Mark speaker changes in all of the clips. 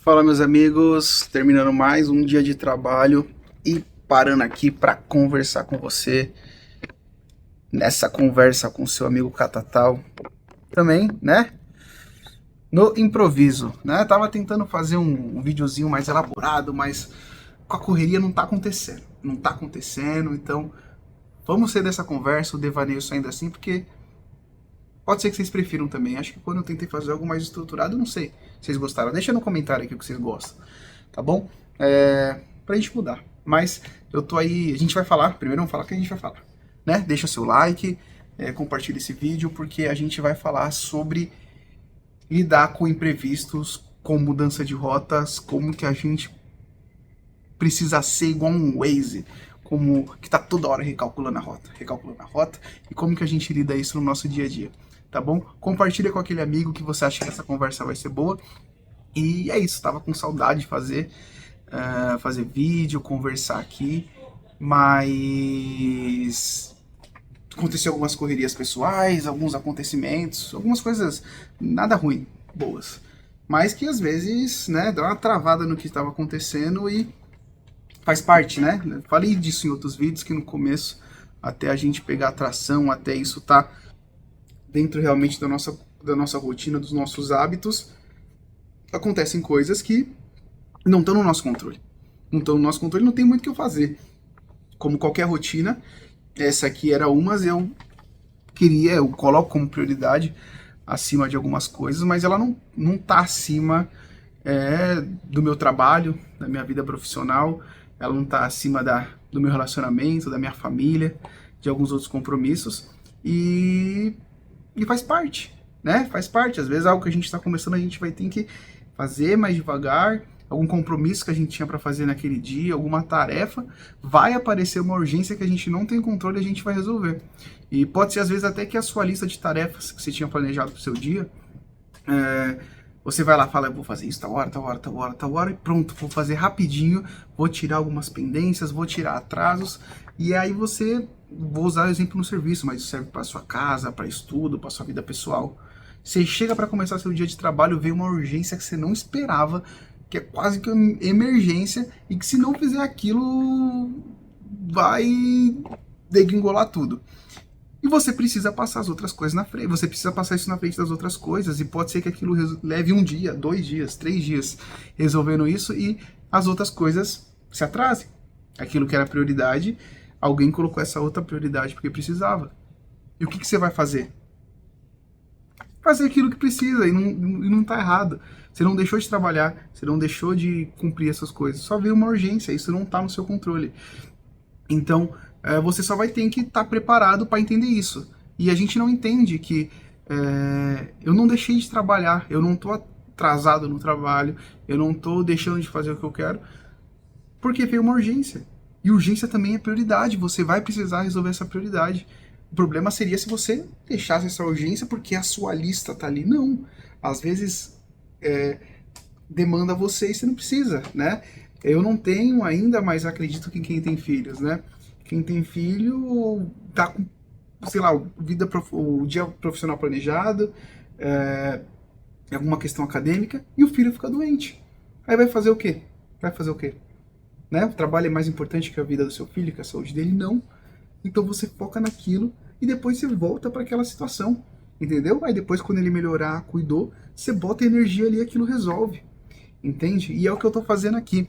Speaker 1: Fala, meus amigos, terminando mais um dia de trabalho e parando aqui para conversar com você nessa conversa com seu amigo Catatal. Também, né? No improviso, né? Tava tentando fazer um videozinho mais elaborado, mas com a correria não tá acontecendo. Não tá acontecendo, então vamos ser dessa conversa, o devaneio saindo assim, porque pode ser que vocês prefiram também. Acho que quando eu tentei fazer algo mais estruturado, não sei se vocês gostaram. Deixa no comentário aqui o que vocês gostam, tá bom? Pra gente mudar. Mas eu tô aí, a gente vai falar, primeiro vamos falar o que a gente vai falar, né? Deixa o seu like, compartilha esse vídeo, porque a gente vai falar sobre lidar com imprevistos, com mudança de rotas, como que a gente precisa ser igual um Waze, como que tá toda hora recalculando a rota, e como que a gente lida isso no nosso dia a dia, tá bom? Compartilha com aquele amigo que você acha que essa conversa vai ser boa, e é isso, tava com saudade de fazer vídeo, conversar aqui, mas aconteceu algumas correrias pessoais, alguns acontecimentos, algumas coisas nada ruim, boas, mas que às vezes, né, dá uma travada no que estava acontecendo e faz parte, né? Falei disso em outros vídeos que no começo, até a gente pegar atração, até isso tá dentro realmente da nossa rotina, dos nossos hábitos, acontecem coisas que não estão no nosso controle. Não estão no nosso controle, não tem muito o que eu fazer. Como qualquer rotina, essa aqui era umas, eu coloco como prioridade acima de algumas coisas, mas ela não tá acima do meu trabalho, da minha vida profissional, ela não tá acima do meu relacionamento, da minha família, de alguns outros compromissos, e faz parte, né? Faz parte. Às vezes algo que a gente está começando, a gente vai ter que fazer mais devagar, algum compromisso que a gente tinha para fazer naquele dia, alguma tarefa, vai aparecer uma urgência que a gente não tem controle e a gente vai resolver. E pode ser às vezes até que a sua lista de tarefas que você tinha planejado para o seu dia, você vai lá e fala, eu vou fazer isso, tal hora, tal hora, tal hora, tal hora, e pronto, vou fazer rapidinho, vou tirar algumas pendências, vou tirar atrasos, e aí vou usar o exemplo no serviço, mas isso serve para sua casa, para estudo, para sua vida pessoal. Você chega para começar seu dia de trabalho, vem uma urgência que você não esperava, que é quase que uma emergência, e que se não fizer aquilo, vai degringolar tudo. E você precisa passar as outras coisas na frente, você precisa passar isso na frente das outras coisas, e pode ser que aquilo leve um dia, 2 dias, 3 dias resolvendo isso, e as outras coisas se atrasem. Aquilo que era prioridade, alguém colocou essa outra prioridade porque precisava. E o que você vai fazer? Fazer aquilo que precisa, e não tá errado. Você não deixou de trabalhar, você não deixou de cumprir essas coisas, só veio uma urgência, isso não tá no seu controle. Então, você só vai ter que estar preparado para entender isso. E a gente não entende que eu não deixei de trabalhar, eu não estou atrasado no trabalho, eu não estou deixando de fazer o que eu quero, porque veio uma urgência. E urgência também é prioridade, você vai precisar resolver essa prioridade. O problema seria se você deixasse essa urgência porque a sua lista está ali. Não. Às vezes demanda você e você não precisa, né? Eu não tenho ainda, mas acredito que quem tem filhos, né? Quem tem filho tá com, sei lá, o dia profissional planejado, alguma questão acadêmica, e o filho fica doente. Aí vai fazer o quê? Vai fazer o quê? Né? O trabalho é mais importante que a vida do seu filho, que a saúde dele? Não. Então você foca naquilo e depois você volta para aquela situação, entendeu? Aí depois, quando ele melhorar, cuidou, você bota energia ali e aquilo resolve, entende? E é o que eu tô fazendo aqui.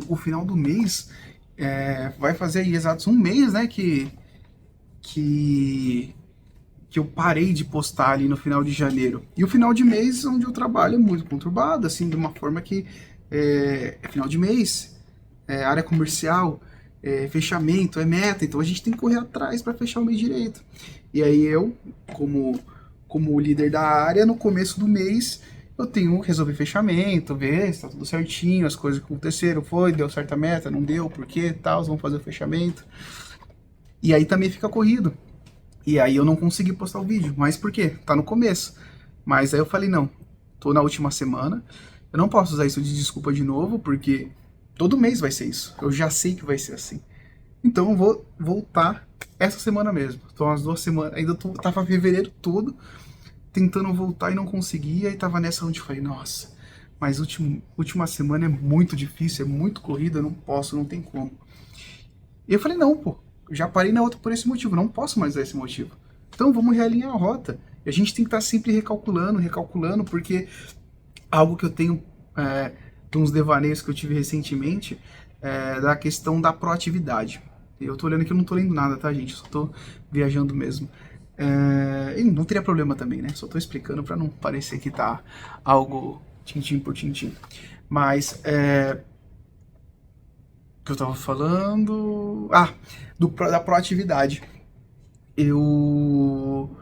Speaker 1: O final do mês vai fazer aí exatos um mês, né, que eu parei de postar ali no final de janeiro. E o final de mês onde eu trabalho é muito conturbado, assim, de uma forma que é final de mês, área comercial, fechamento, é meta, então a gente tem que correr atrás para fechar o mês direito. E aí eu, como líder da área, no começo do mês, eu tenho que resolver fechamento, ver se tá tudo certinho, as coisas que aconteceram, deu certa meta, não deu, por quê, tal, vamos fazer o fechamento. E aí também fica corrido. E aí eu não consegui postar o vídeo, mas por quê? Tá no começo. Mas aí eu falei, não, tô na última semana, eu não posso usar isso de desculpa de novo, porque todo mês vai ser isso. Eu já sei que vai ser assim. Então eu vou voltar essa semana mesmo. Então as 2 semanas, tava fevereiro todo tentando voltar e não conseguia, e tava nessa onde eu falei, nossa, mas última semana é muito difícil, é muito corrida, eu não posso, não tem como. E eu falei, não, pô, já parei na outra por esse motivo, não posso mais dar esse motivo. Então vamos realinhar a rota. E a gente tem que estar sempre recalculando, recalculando, porque algo que eu tenho, de uns devaneios que eu tive recentemente, da questão da proatividade. Eu tô olhando aqui, eu não tô lendo nada, tá, gente? Eu só tô viajando mesmo. E não teria problema também, né? Só tô explicando pra não parecer que tá algo tintim por tintim. Mas, o que eu tava falando... Ah, da proatividade. Eu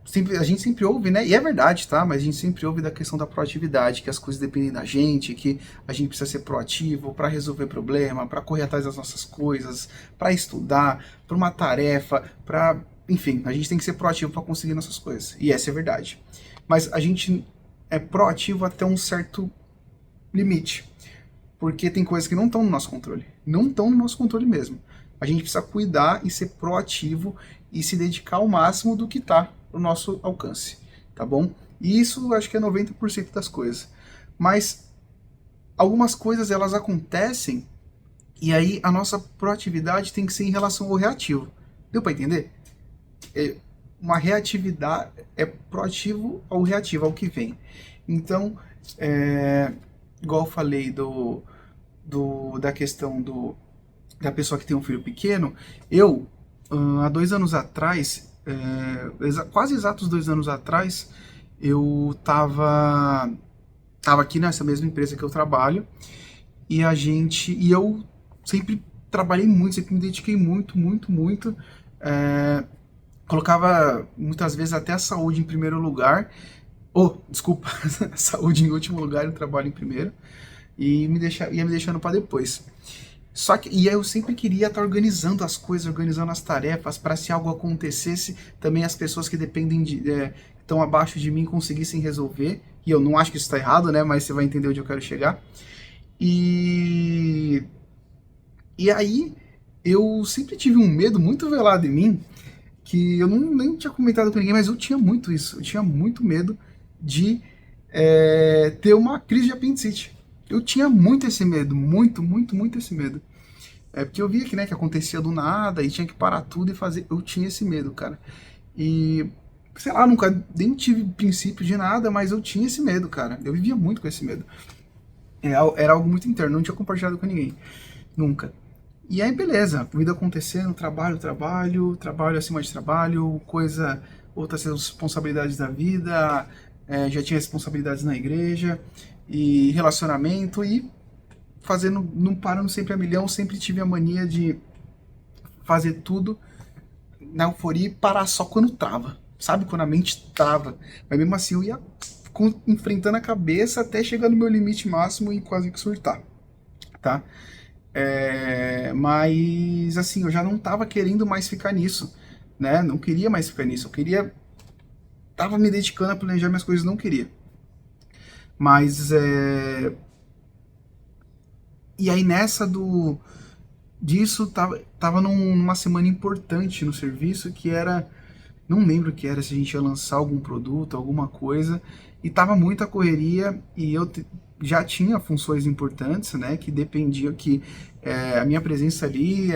Speaker 1: sempre, a gente sempre ouve, né? E é verdade, tá? Mas a gente sempre ouve da questão da proatividade, que as coisas dependem da gente, que a gente precisa ser proativo para resolver problema, para correr atrás das nossas coisas, para estudar, para uma tarefa, para, enfim, a gente tem que ser proativo para conseguir nossas coisas. E essa é a verdade. Mas a gente é proativo até um certo limite, porque tem coisas que não estão no nosso controle, não estão no nosso controle mesmo. A gente precisa cuidar e ser proativo e se dedicar ao máximo do que está no nosso alcance, tá bom? E isso acho que é 90% das coisas. Mas algumas coisas elas acontecem e aí a nossa proatividade tem que ser em relação ao reativo. Deu para entender? Uma reatividade é proativo ao reativo, ao que vem. Então, igual eu falei da questão da pessoa que tem um filho pequeno, eu, há 2 anos atrás, quase exatos 2 anos atrás, eu tava aqui nessa mesma empresa que eu trabalho, e eu sempre trabalhei muito, sempre me dediquei muito, muito, muito, colocava muitas vezes até a saúde em primeiro lugar, desculpa, a saúde em último lugar e o trabalho em primeiro, e ia me deixando para depois. E aí eu sempre queria estar organizando as coisas, organizando as tarefas, para se algo acontecesse, também as pessoas que dependem estão abaixo de mim conseguissem resolver. E eu não acho que isso está errado, né? Mas você vai entender onde eu quero chegar. E aí eu sempre tive um medo muito velado em mim, que eu nem tinha comentado com ninguém, mas eu tinha muito isso. Eu tinha muito medo de ter uma crise de apendicite. Eu tinha muito esse medo, muito, muito, muito esse medo. Porque eu via que, né, que acontecia do nada e tinha que parar tudo e fazer. Eu tinha esse medo, cara. E, sei lá, nunca nem tive princípio de nada, mas eu tinha esse medo, cara. Eu vivia muito com esse medo. Era algo muito interno, não tinha compartilhado com ninguém. Nunca. E aí, beleza, vida acontecendo, trabalho acima de trabalho, outras responsabilidades da vida, já tinha responsabilidades na igreja, e relacionamento, e não parando sempre a milhão, sempre tive a mania de fazer tudo na euforia e parar só quando trava, sabe? Quando a mente trava. Mas mesmo assim eu ia enfrentando a cabeça até chegar no meu limite máximo e quase que surtar, tá? Mas assim, eu já não tava querendo mais ficar nisso, né? Não queria mais ficar nisso, tava me dedicando a planejar minhas coisas, não queria. Mas e aí disso, tava numa semana importante no serviço, que era, não lembro o que era, se a gente ia lançar algum produto, alguma coisa, e tava muita correria, e eu já tinha funções importantes, né, que dependiam, a minha presença ali,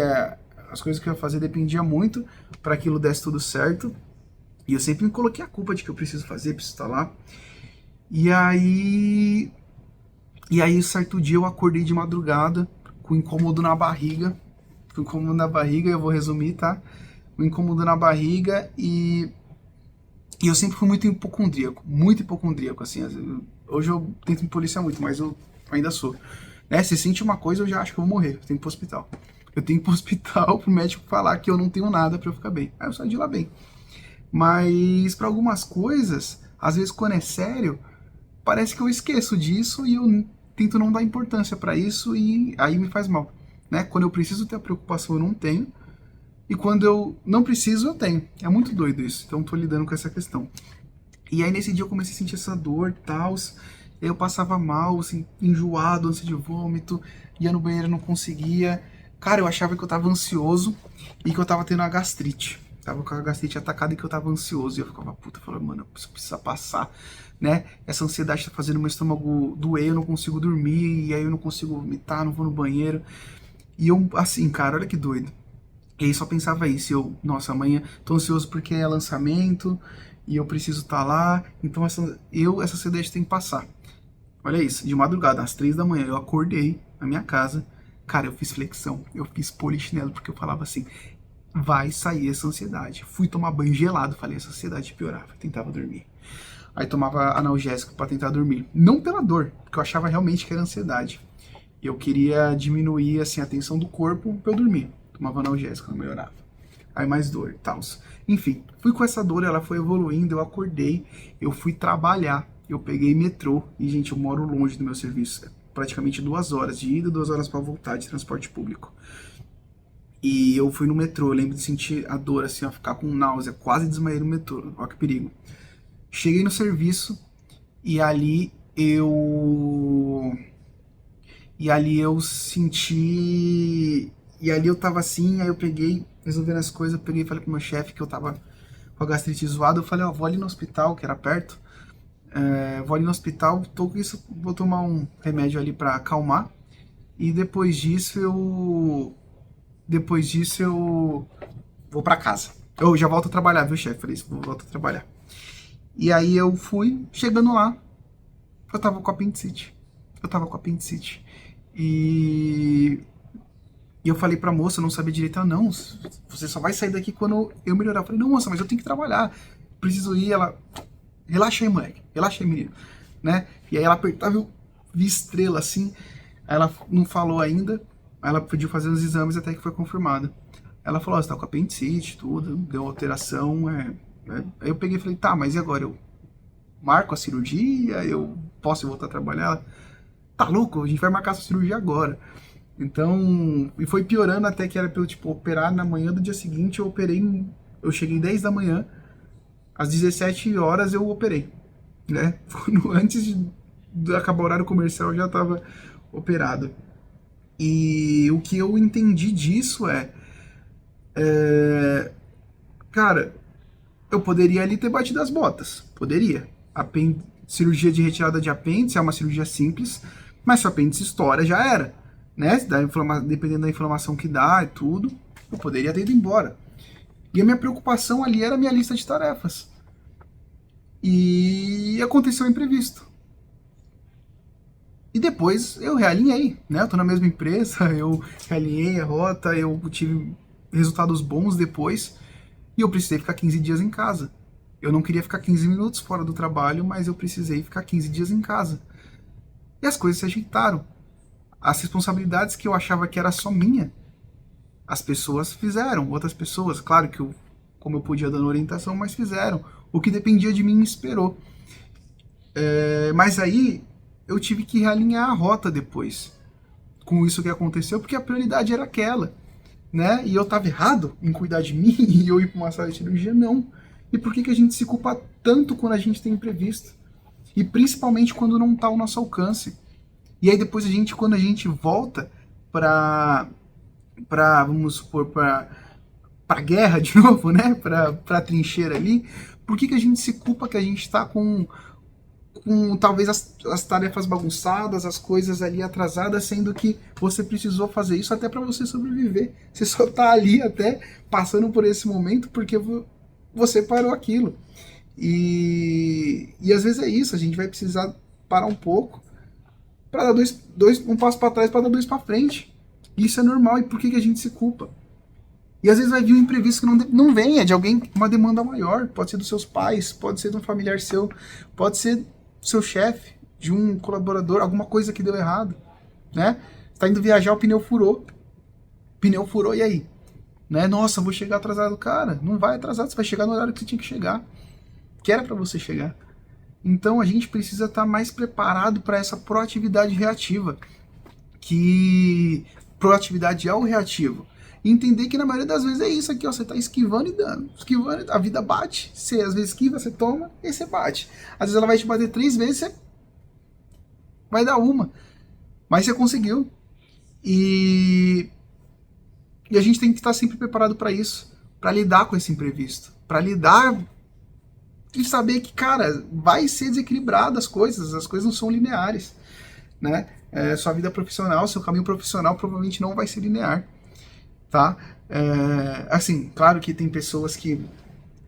Speaker 1: as coisas que eu ia fazer dependia muito para aquilo desse tudo certo, e eu sempre me coloquei a culpa de que eu preciso fazer, preciso estar lá. E aí, certo dia eu acordei de madrugada com incômodo na barriga. Com incômodo na barriga, eu vou resumir, tá? Com incômodo na barriga e eu sempre fui muito hipocondríaco, assim. Hoje eu tento me policiar muito, mas eu ainda sou. Né? Se sente uma coisa, eu já acho que eu vou morrer. Eu tenho que ir pro hospital. Eu tenho que ir pro hospital pro médico falar que eu não tenho nada pra eu ficar bem. Aí eu saio de lá bem. Mas pra algumas coisas, às vezes quando é sério, parece que eu esqueço disso e eu tento não dar importância para isso e aí me faz mal, né? Quando eu preciso ter a preocupação, eu não tenho, e quando eu não preciso, eu tenho. É muito doido isso, então tô lidando com essa questão. E aí nesse dia eu comecei a sentir essa dor e tal, eu passava mal, assim, enjoado, ânsia de vômito, ia no banheiro, não conseguia. Cara, eu achava que eu tava ansioso e que eu tava tendo uma gastrite. Tava com a gastrite atacada e que eu tava ansioso. E eu ficava, puta, falando, mano, isso precisa passar, né? Essa ansiedade tá fazendo meu estômago doer, eu não consigo dormir, e aí eu não consigo vomitar, não vou no banheiro. E eu, assim, cara, olha que doido. E aí só pensava isso, e eu, nossa, amanhã tô ansioso porque é lançamento, e eu preciso estar lá, então essa ansiedade tem que passar. Olha isso, de madrugada, às 3 da manhã, eu acordei na minha casa, cara, eu fiz flexão, eu fiz polichinelo, porque eu falava assim, vai sair essa ansiedade. Fui tomar banho gelado, falei, essa ansiedade piorava, tentava dormir. Aí tomava analgésico para tentar dormir. Não pela dor, porque eu achava realmente que era ansiedade. Eu queria diminuir assim, a tensão do corpo para eu dormir. Tomava analgésico, não melhorava. Aí mais dor e tal. Enfim, fui com essa dor, ela foi evoluindo, eu acordei, eu fui trabalhar. Eu peguei metrô e, gente, eu moro longe do meu serviço. Praticamente 2 horas de ida, 2 horas para voltar de transporte público. E eu fui no metrô, eu lembro de sentir a dor, assim, ó, ficar com náusea, quase desmaiei no metrô, ó que perigo. Cheguei no serviço e ali eu senti. E ali eu tava assim, aí eu peguei, resolvendo as coisas, eu peguei e falei pro meu chefe que eu tava com a gastrite zoada, eu falei, ó, vou ali no hospital, que era perto, vou ali no hospital, tô com isso, vou tomar um remédio ali pra acalmar, e depois disso eu vou pra casa. Eu já volto a trabalhar, viu, chefe? Falei isso, vou voltar a trabalhar. E aí eu fui, chegando lá, eu tava com apendicite. Eu tava com apendicite. E, e eu falei pra moça, não sabia direito, ela, não, você só vai sair daqui quando eu melhorar. Eu falei, não, moça, mas eu tenho que trabalhar, preciso ir. Ela, relaxa aí, moleque, relaxa aí, menino, né? E aí ela apertava, eu vi estrela assim, ela não falou ainda, ela pediu fazer os exames até que foi confirmado. Ela falou, ó, você tá com apendicite, tudo, deu alteração, Aí eu peguei e falei, tá, mas e agora? Eu marco a cirurgia? Eu posso voltar a trabalhar? Ela, tá louco? A gente vai marcar essa cirurgia agora. Então, e foi piorando até que era pra eu, tipo, operar na manhã do dia seguinte, eu cheguei 10 da manhã, às 17 horas eu operei, né? Antes de acabar o horário comercial eu já tava operado. E o que eu entendi disso cara, eu poderia ali ter batido as botas, poderia. Cirurgia de retirada de apêndice é uma cirurgia simples, mas se o apêndice estoura, já era, né? Dependendo da inflamação que dá e tudo, eu poderia ter ido embora. E a minha preocupação ali era a minha lista de tarefas. E aconteceu o imprevisto. E depois eu realinhei, né? Eu tô na mesma empresa, eu realinhei a rota, eu tive resultados bons depois, e eu precisei ficar 15 dias em casa. Eu não queria ficar 15 minutos fora do trabalho, mas eu precisei ficar 15 dias em casa. E as coisas se ajeitaram. As responsabilidades que eu achava que era só minha, as pessoas fizeram. Outras pessoas, claro que eu, como eu podia dando orientação, mas fizeram. O que dependia de mim me esperou. Mas aí eu tive que realinhar a rota depois. Com isso que aconteceu, porque a prioridade era aquela, né? E eu estava errado em cuidar de mim e eu ir para uma sala de cirurgia? Não. E por que a gente se culpa tanto quando a gente tem imprevisto? E principalmente quando não está ao nosso alcance. E aí depois quando a gente volta vamos supor, para guerra de novo, né? Para trincheira ali, por que a gente se culpa que a gente está com talvez as tarefas bagunçadas, as coisas ali atrasadas, sendo que você precisou fazer isso até para você sobreviver. Você só tá ali até passando por esse momento porque você parou aquilo. E às vezes é isso, a gente vai precisar parar um pouco para dar um passo para trás para dar 2 para frente. Isso é normal, e por que a gente se culpa? E às vezes vai vir um imprevisto que não vem, é de alguém, uma demanda maior, pode ser dos seus pais, pode ser de um familiar seu, pode ser do seu chefe, de um colaborador, alguma coisa que deu errado, né? Você tá indo viajar, o pneu furou, e aí? Né? Nossa, vou chegar atrasado. Cara, não vai atrasado, você vai chegar no horário que você tinha que chegar, que era para você chegar. Então a gente precisa estar mais preparado para essa proatividade reativa, que proatividade é o reativo. E entender que na maioria das vezes é isso aqui, ó, você tá esquivando e dando. Esquivando, a vida bate. Você às vezes esquiva, você toma, e você bate. Às vezes ela vai te bater 3 vezes, você vai dar uma. Mas você conseguiu. E a gente tem que estar sempre preparado para isso. para lidar com esse imprevisto, para lidar e saber que, cara, vai ser desequilibrado as coisas não são lineares, né? Sua vida profissional, seu caminho profissional provavelmente não vai ser linear, tá? Assim, claro que tem pessoas que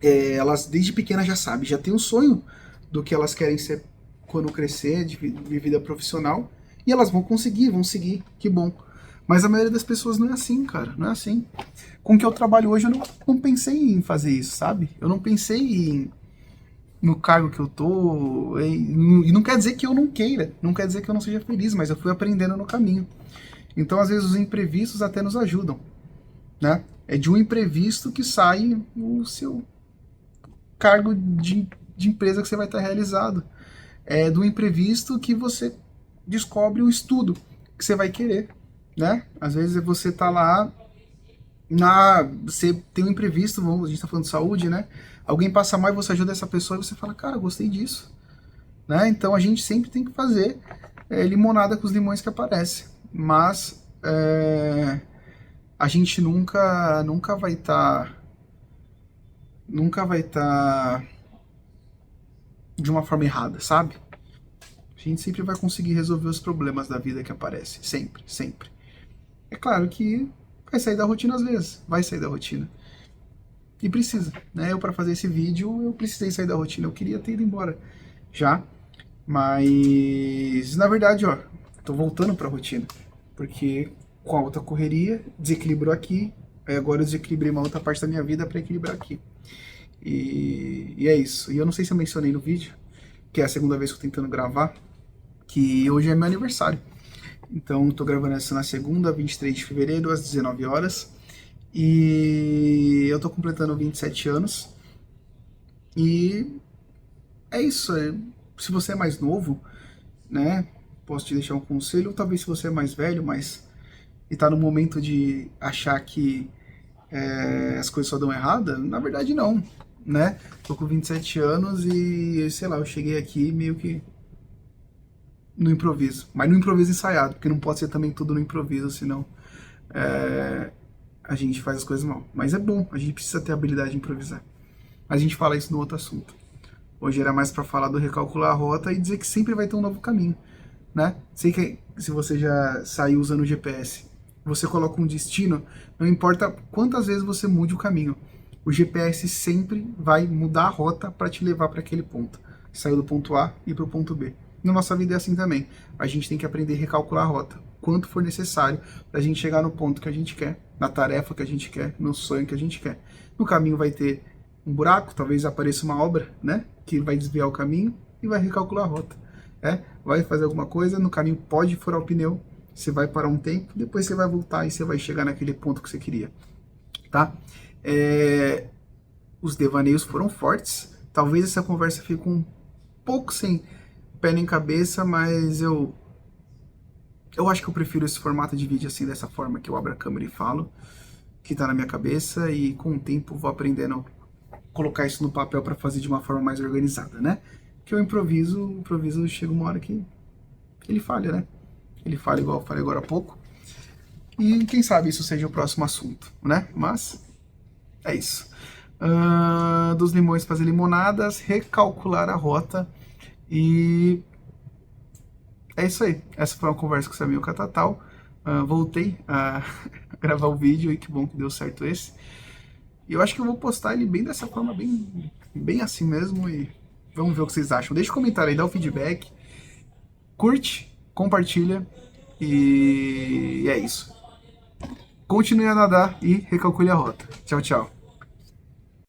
Speaker 1: elas desde pequenas já sabem, já tem um sonho do que elas querem ser quando crescer, de vida profissional, e elas vão conseguir, vão seguir, que bom. Mas a maioria das pessoas não é assim, cara, não é assim. Com o que eu trabalho hoje, eu não pensei em fazer isso, sabe? Eu não pensei no cargo que eu tô, e não quer dizer que eu não queira, não quer dizer que eu não seja feliz, mas eu fui aprendendo no caminho. Então, às vezes, os imprevistos até nos ajudam, né? É de um imprevisto que sai o seu cargo de empresa que você vai estar realizado. É do imprevisto que você descobre o estudo que você vai querer, né? Às vezes você tá lá, você tem um imprevisto, a gente tá falando de saúde, né? Alguém passa mal e você ajuda essa pessoa e você fala, cara, gostei disso, né? Então a gente sempre tem que fazer limonada com os limões que aparecem, mas a gente nunca vai estar de uma forma errada, sabe? A gente sempre vai conseguir resolver os problemas da vida que aparecem, sempre, sempre. É claro que vai sair da rotina às vezes, vai sair da rotina. E precisa, né? Eu, para fazer esse vídeo, eu precisei sair da rotina. Eu queria ter ido embora já, mas na verdade, ó, tô voltando pra rotina, porque com a outra correria, desequilibrou aqui, aí agora eu desequilibrei uma outra parte da minha vida para equilibrar aqui. E é isso. E eu não sei se eu mencionei no vídeo, que é a segunda vez que eu tô tentando gravar, que hoje é meu aniversário. Então, tô gravando essa na segunda, 23 de fevereiro, às 19 horas. E eu tô completando 27 anos. E é isso. Se você é mais novo, né, posso te deixar um conselho. Ou talvez se você é mais velho, mas e tá no momento de achar que as coisas só dão errada, na verdade não, né? Tô com 27 anos e, sei lá, eu cheguei aqui meio que no improviso. Mas no improviso ensaiado, porque não pode ser também tudo no improviso, senão a gente faz as coisas mal. Mas é bom, a gente precisa ter a habilidade de improvisar. Mas a gente fala isso no outro assunto. Hoje era mais para falar do recalcular a rota e dizer que sempre vai ter um novo caminho, né? Sei que se você já saiu usando o GPS, você coloca um destino, não importa quantas vezes você mude o caminho, o GPS sempre vai mudar a rota para te levar para aquele ponto. Saiu do ponto A e para o ponto B. Na nossa vida é assim também. A gente tem que aprender a recalcular a rota, quanto for necessário para a gente chegar no ponto que a gente quer, na tarefa que a gente quer, no sonho que a gente quer. No caminho vai ter um buraco, talvez apareça uma obra, né, que vai desviar o caminho e vai recalcular a rota. Vai fazer alguma coisa, no caminho pode furar o pneu, você vai parar um tempo, depois você vai voltar e você vai chegar naquele ponto que você queria, tá? Os devaneios foram fortes, talvez essa conversa fique um pouco sem pé nem cabeça, mas eu acho que eu prefiro esse formato de vídeo assim, dessa forma, que eu abro a câmera e falo, que tá na minha cabeça, e com o tempo vou aprendendo a colocar isso no papel para fazer de uma forma mais organizada, né? Que o improviso chega uma hora que ele falha, né? Ele falha igual eu falei agora há pouco. E quem sabe isso seja o próximo assunto, né? Mas é isso. Dos limões fazer limonadas, recalcular a rota. E é isso aí. Essa foi uma conversa com o Samuel Catatal. Voltei a gravar o vídeo e que bom que deu certo esse. E eu acho que eu vou postar ele bem dessa forma, bem assim mesmo. E vamos ver o que vocês acham. Deixa um comentário aí, dá o feedback. Curte, compartilha. E é isso. Continue a nadar e recalcule a rota. Tchau, tchau.